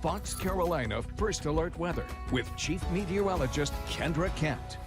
Fox Carolina First Alert Weather with Chief Meteorologist Kendra Kent.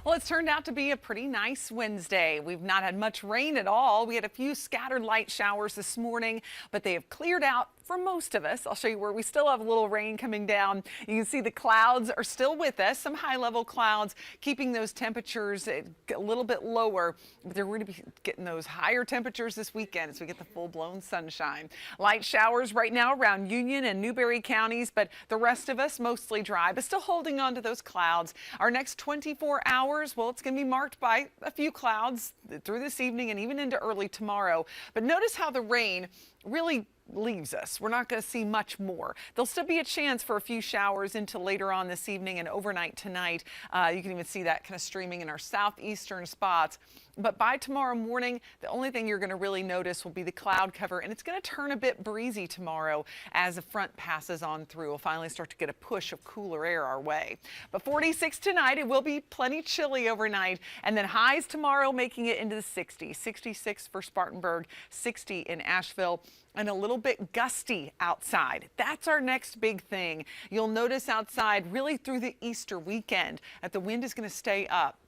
Well, it's turned out to be a pretty nice Wednesday. We've not had much rain at all. We had a few scattered light showers this morning, but they have cleared out for most of us. I'll show you where we still have a little rain coming down. You can see the clouds are still with us, some high-level clouds, keeping those temperatures a little bit lower. But they're going to be getting those higher temperatures this weekend as we get the full-blown sunshine. Light showers right now around Union and Newberry counties, but the rest of us mostly dry, but still holding on to those clouds. Our next 24 hours, well, it's going to be marked by a few clouds through this evening and even into early tomorrow. But notice how the rain really leaves us. We're not going to see much more. There'll still be a chance for a few showers into later on this evening and overnight tonight. You can even see that kind of streaming in our southeastern spots. But by tomorrow morning, the only thing you're going to really notice will be the cloud cover, and it's going to turn a bit breezy tomorrow as the front passes on through. We'll finally start to get a push of cooler air our way. But 46 tonight, it will be plenty chilly overnight, and then highs tomorrow making it into the 60s. 66 for Spartanburg, 60 in Asheville, and a little bit gusty outside. That's our next big thing. You'll notice outside really through the Easter weekend that the wind is going to stay up.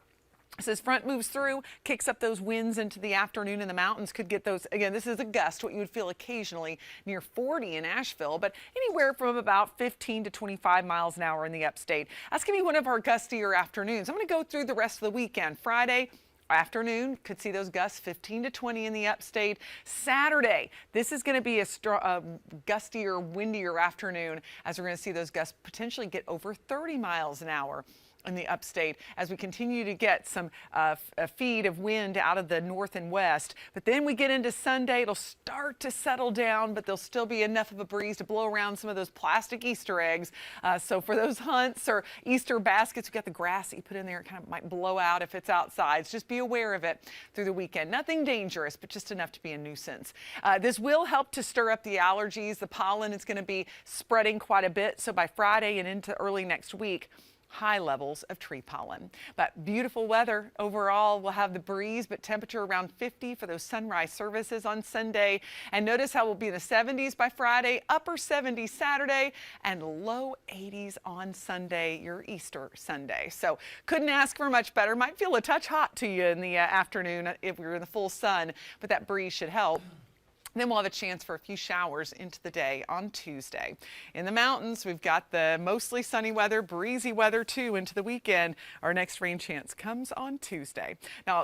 As this front moves through, kicks up those winds into the afternoon, and the mountains could get those. Again, this is a gust, what you would feel occasionally near 40 in Asheville, but anywhere from about 15 to 25 miles an hour in the upstate. That's going to be one of our gustier afternoooms. I'm going to go through the rest of the weekend. Friday afternoon, could see those gusts 15 to 20 in the upstate. Saturday, this is going to be a gustier, windier afternoon as we're going to see those gusts potentially get over 30 miles an hour in the upstate as we continue to get some a feed of wind out of the north and west. But then we get into Sunday, it'll start to settle down, but there'll still be enough of a breeze to blow around some of those plastic Easter eggs. So for those hunts or Easter baskets, we've got the grass that you put in there. It kind of might blow out if it's outside. So just be aware of it through the weekend. Nothing dangerous, but just enough to be a nuisance. This will help to stir up the allergies. The pollen is going to be spreading quite a bit. So by Friday and into early next week, high levels of tree pollen. But beautiful weather overall. We'll have the breeze, but temperature around 50 for those sunrise services on Sunday. And notice how we'll be in the 70s by Friday, upper 70s Saturday, and low 80s on Sunday, your Easter Sunday. So couldn't ask for much better. Might feel a touch hot to you in the afternoon if we were in the full sun, but that breeze should help. Then we'll have a chance for a few showers into the day on Tuesday. In the mountains, we've got the mostly sunny weather, breezy weather too into the weekend. Our next rain chance comes on Tuesday. Now,